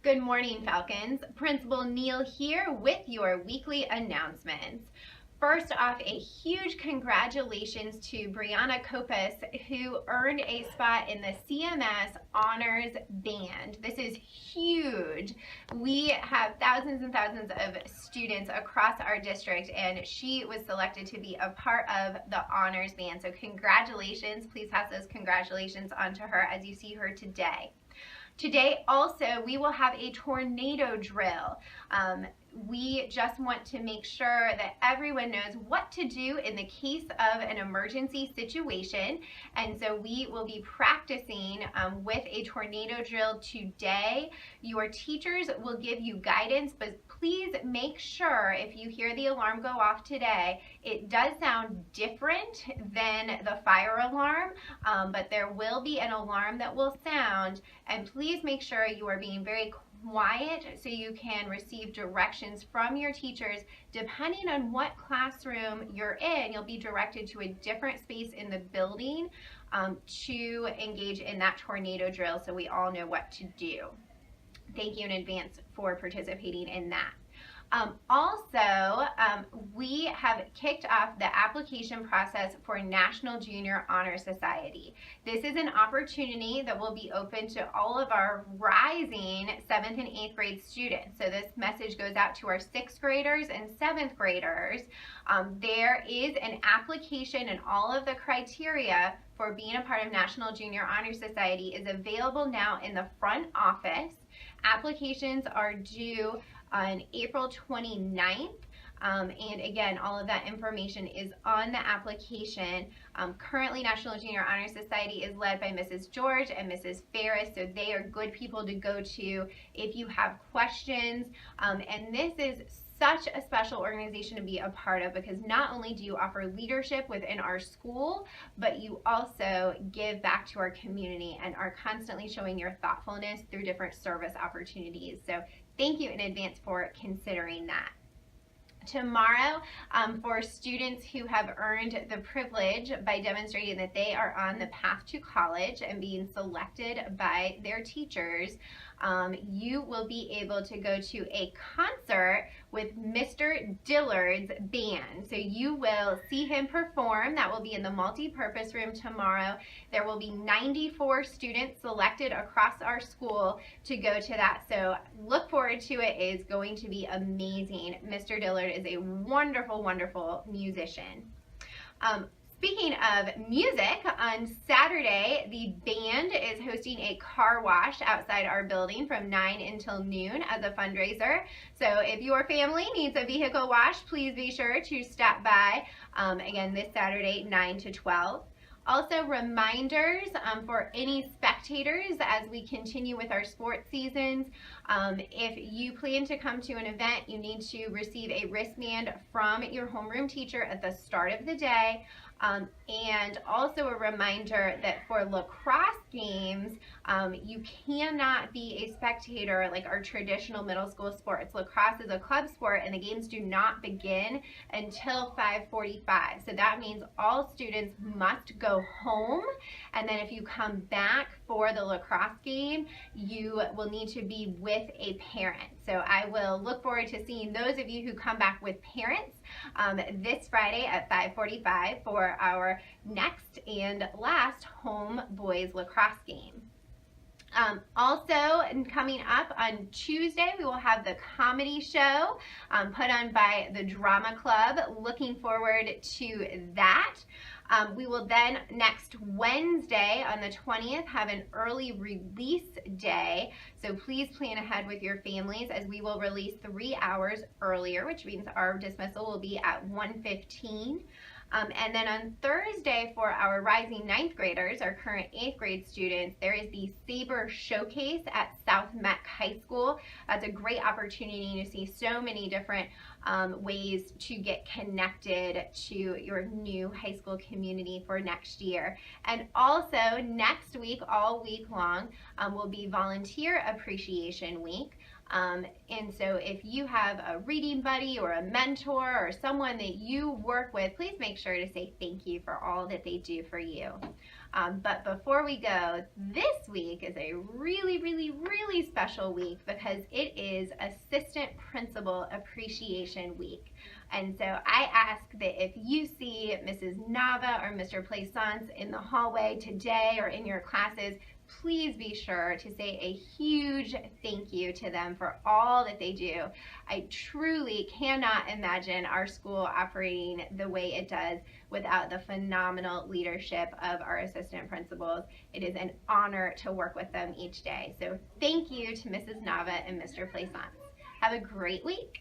Good morning, Falcons. Principal Neal here with your weekly announcements. First off, a huge congratulations to Brianna Copas, who earned a spot in the CMS Honors Band. This is huge. We have thousands and thousands of students across our district, and she was selected to be a part of the Honors Band. So congratulations. Please pass those congratulations on to her as you see her today. Today also we will have a tornado drill. We just want to make sure that everyone knows what to do in the case of an emergency situation, and so we will be practicing with a tornado drill today. Your teachers will give you guidance, but please make sure if you hear the alarm go off today, it does sound different than the fire alarm, but there will be an alarm that will sound, and please make sure you are being very quiet so you can receive directions from your teachers. Depending on what classroom you're in, you'll be directed to a different space in the building to engage in that tornado drill so we all know what to do. Thank you in advance for participating in that. We have kicked off the application process for National Junior Honor Society. This is an opportunity that will be open to all of our rising 7th and 8th grade students. So this message goes out to our 6th graders and 7th graders. There is an application, and all of the criteria for being a part of National Junior Honor Society is available now in the front office. Applications are due on April 29th. And again, all of that information is on the application. Currently, National Junior Honor Society is led by Mrs. George and Mrs. Ferris, so they are good people to go to if you have questions. And this is such a special organization to be a part of, because not only do you offer leadership within our school, but you also give back to our community and are constantly showing your thoughtfulness through different service opportunities. So thank you in advance for considering that. Tomorrow, for students who have earned the privilege by demonstrating that they are on the path to college and being selected by their teachers, you will be able to go to a concert with Mr. Dillard's band. So you will see him perform. That will be in the multi-purpose room tomorrow. There will be 94 students selected across our school to go to that. So look forward to it. It is going to be amazing. Mr. Dillard is a wonderful, wonderful musician. Speaking of music, on Saturday, the band is hosting a car wash outside our building from 9 until noon as a fundraiser. So if your family needs a vehicle wash, please be sure to stop by, again, this Saturday, 9 to 12. Also, reminders for any spectators as we continue with our sports seasons. If you plan to come to an event, you need to receive a wristband from your homeroom teacher at the start of the day. And also a reminder that for lacrosse games, you cannot be a spectator like our traditional middle school sports. Lacrosse is a club sport, and the games do not begin until 5:45. So that means all students must go home, and then if you come back for the lacrosse game, you will need to be with a parent. So I will look forward to seeing those of you who come back with parents this Friday at 5:45 for our next and last home boys lacrosse game. Also, coming up on Tuesday, we will have the comedy show put on by the Drama Club. Looking forward to that. We will then next Wednesday on the 20th have an early release day. So please plan ahead with your families, as we will release 3 hours earlier, which means our dismissal will be at 1:15. And then on Thursday, for our rising 9th graders, our current 8th grade students, there is the Saber Showcase at South Meck High School. That's a great opportunity to see so many different ways to get connected to your new high school community for next year. And also next week, all week long, will be Volunteer Appreciation Week. And so if you have a reading buddy or a mentor or someone that you work with, please make sure to say thank you for all that they do for you. But before we go, this week is a really, really, really special week because it is Assistant Principal Appreciation Week. And so I ask that if you see Mrs. Nava or Mr. Plaisance in the hallway today or in your classes, please be sure to say a huge thank you to them for all that they do. I truly cannot imagine our school operating the way it does without the phenomenal leadership of our assistant principals. It is an honor to work with them each day. So thank you to Mrs. Nava and Mr. Plaisance. Have a great week.